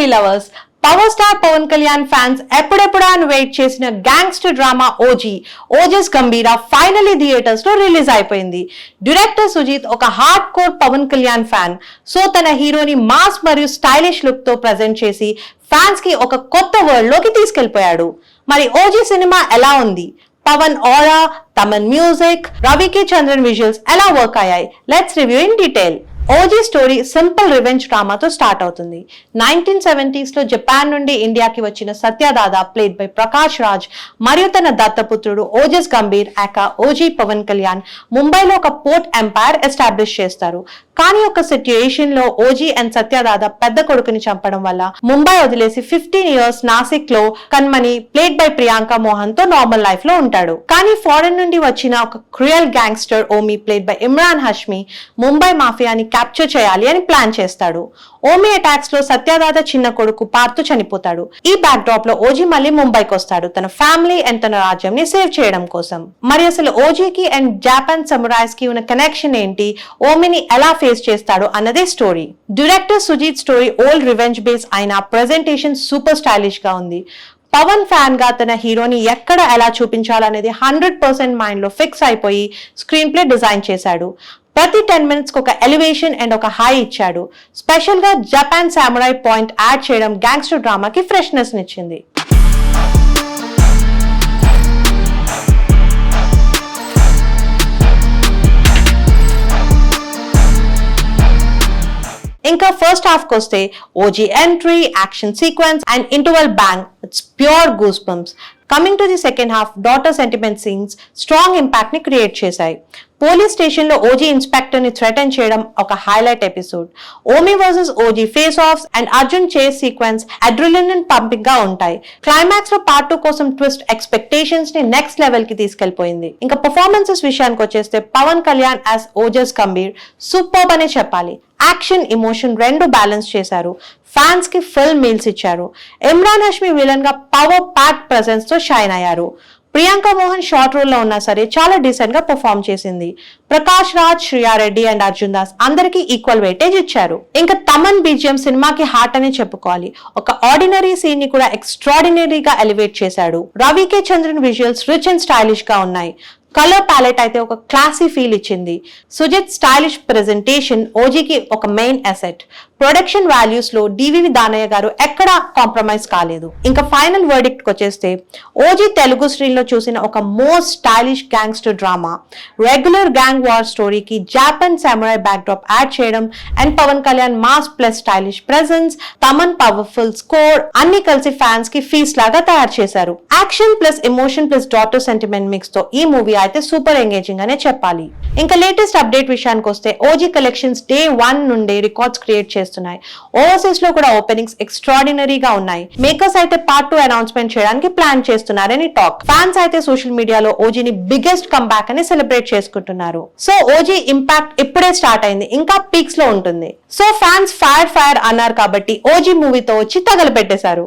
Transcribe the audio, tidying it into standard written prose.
Movie lovers, power star Pawan Kalyan fans ఎప్పుడెప్పుడా అని wait చేసిన gangster drama Ojas Gambheera finally theatres లో రిలీజ్ అయిపోయింది. డైరెక్టర్ సుజిత్ ఒక hardcore Pawan Kalyan fan. So తన హీరోని మాస్ మరియు స్టైలిష్ లుక్ తో ప్రెజెంట్ చేసి ఫ్యాన్స్ కి ఒక కొత్త వరల్డ్ లోకి తీసుకెళ్లిపోయాడు. మరి ఓజీ సినిమా ఎలా ఉంది? పవన్ ఆరా, తమన్ మ్యూజిక్, రవికి చంద్రన్ విజువల్స్ ఎలా వర్క్ అయ్యాయి? Let's review in detail. OG story simple revenge డ్రామాతో స్టార్ట్ అవుతుంది. 1970s లో జపాన్ నుండి ఇండియాకి వచ్చిన సత్యదాదా ప్లేడ్ బై ప్రకాష్ రాజ్ మరియు తన దత్తపుత్రుడు ఓజస్ గంభీర్ ఓజీ పవన్ కళ్యాణ్ ముంబైలో ఒక పోర్ట్ ఎంపైర్ ఎస్టాబ్లిష్ చేస్తారు. కానీ ఒక సిచ్యుయేషన్ లో ఓజీ అండ్ సత్యదాదా పెద్ద కొడుకుని చంపడం వల్ల ముంబై వదిలేసి 15 years నాసిక్ లో కన్మణి ప్లేడ్ బై ప్రియాంక మోహన్ తో నార్మల్ లైఫ్ లో ఉంటాడు. కానీ ఫారెన్ నుండి వచ్చిన ఒక cruel gangster Omi played by Emraan Hashmi Mumbai మాఫియాని క్యాప్చర్ చేయాలి అని ప్లాన్ చేస్తాడు. ఓమి అటాక్స్ లో సత్యదాదా చిన్న కొడుకు పార్థు చనిపోతాడు. ఈ బ్యాక్ డ్రాప్ లో ఓజీ మళ్ళీ ముంబైకి వస్తాడు తన ఫ్యామిలీ అండ్ తన రాజ్యం ని సేవ్ చేయడం కోసం. మరి అసలు ఓజీకి అండ్ జాపాన్ సమురాయ్స్ కి ఉన్న కనెక్షన్ ఏంటి, ఓమిని ఎలా ఫేస్ చేస్తాడు అన్నదే story. Director Sujeeth story old revenge base అయిన ప్రెజెంటేషన్ సూపర్ స్టైలిష్ గా ఉంది. పవన్ ఫ్యాన్ గా తన హీరోని ఎక్కడ ఎలా చూపించాలనేది 100% మైండ్ లో ఫిక్స్ అయిపోయి స్క్రీన్ ప్లే డిజైన్ చేశాడు. ప్రతి 10 minutes ఒక ఎలివేషన్ అండ్ ఒక హై ఇచ్చాడు. స్పెషల్ గా జపాన్ సామురాయ్ పాయింట్ యాడ్ చేయడం గ్యాంగ్స్టర్ డ్రామాకి ఫ్రెష్నెస్ నిచ్చింది. ఇంకా ఫస్ట్ హాఫ్ కి వస్తే OG entry, action sequence and interval bang, it's pure goose bumps. Coming to the second half, daughter sentiment scenes strong impact ని create చేశాయి. Police station లో OG inspector ని థ్రెటన్ చేయడం ఒక highlight episode. Omi versus OG face offs and Arjun chase sequence అడ్రిలిన్ pumping గా ఉంటాయి. Climax లో part 2 కోసం ట్విస్ట్ ఎక్స్పెక్టేషన్స్ ని నెక్స్ట్ లెవెల్ కి తీసుకెళ్లిపోయింది. ఇంకా పర్ఫార్మెన్సెస్ విషయానికి వచ్చేస్తే పవన్ కళ్యాణ్ యాజ్ ఓజస్ గంభీర్ సూపర్బ్ అనే చెప్పాలి. యాక్షన్, ఎమోషన్ రెండు బ్యాలెన్స్ చేశారు. ఫ్యాన్స్ కి ఫుల్ మీల్స్ ఇచ్చారు. ఇమ్రాన్ హష్మి విలన్ గా పవర్ ప్యాక్ ప్రెజెన్స్ తో షైన్ అయ్యారు. ప్రియాంక మోహన్ షార్ట్ రోల్ లో ఉన్నా సరే చాలా డీసెంట్ గా పర్ఫార్మ్ చేసింది. ప్రకాష్ రాజ్, శ్రియా రెడ్డి అండ్ అర్జున్ దాస్ అందరికి ఈక్వల్ వెయిటేజ్ ఇచ్చారు. ఇంకా తమన్ బీజిఎం సినిమాకి హార్ట్ అని చెప్పుకోవాలి. ఒక ఆర్డినరీ సీన్ ని కూడా ఎక్స్ట్రాడినరీగా ఎలివేట్ చేశాడు. Ravi K Chandran visuals rich and stylish గా ఉన్నాయి. కలర్ ప్యాలెట్ అయితే ఒక క్లాసీ ఫీల్ ఇచ్చింది. సుజిత్ స్టైలిష్ ప్రెజెంటేషన్ ఓజీకి ఒక మెయిన్ అసెట్. ప్రొడక్షన్ వాల్యూస్ లో డివివి దానయ్య గారు ఎక్కడా కాంప్రమైజ్ కాలేదు. ఇంకా ఫైనల్ వర్డిక్ట్ వచ్చేస్తే ఓజీ తెలుగు స్క్రీన్ లో చూసిన ఒక most stylish gangster drama. Regular gang war స్టోరీకి Japan samurai backdrop add చేయడం and Pawan Kalyan mass plus stylish presence, Thaman powerful score అన్ని కలిసి ఫ్యాన్స్ కి ఫీస్ట్ లాగా తయారు చేశారు. Action plus emotion plus daughter sentiment mix తో ఈ మూవీ అయితే సూపర్ ఎంగేజింగ్ అనే చెప్పాలి. ఇంకా లేటెస్ట్ అప్డేట్ విషయానికి వస్తే ఓజీ కలెక్షన్స్ డే 1 నుండే రికార్డ్స్ క్రియేట్ చేస్తున్నాయి. ఓవర్సీస్ లో కూడా ఓపెనింగ్స్ ఎక్స్ట్రాడినరీగా ఉన్నాయి. మేకర్స్ అయితే పార్ట్ 2 అనౌన్స్మెంట్ చేయడానికి ప్లాన్ చేస్తున్నారని టాక్. ఫ్యాన్స్ అయితే సోషల్ మీడియాలో ఓజీని బిగ్గెస్ట్ కంబ్యాక్ అని సెలబ్రేట్ చేసుకుంటున్నారు. సో ఓజీ ఇంపాక్ట్ ఇప్పుడే స్టార్ట్ అయింది, ఇంకా పీక్స్ లో ఉంటుంది. సో ఫ్యాన్స్ ఫైర్ అన్నారు కాబట్టి ఓజీ మూవీతో వచ్చి తగలబెట్టేశారు.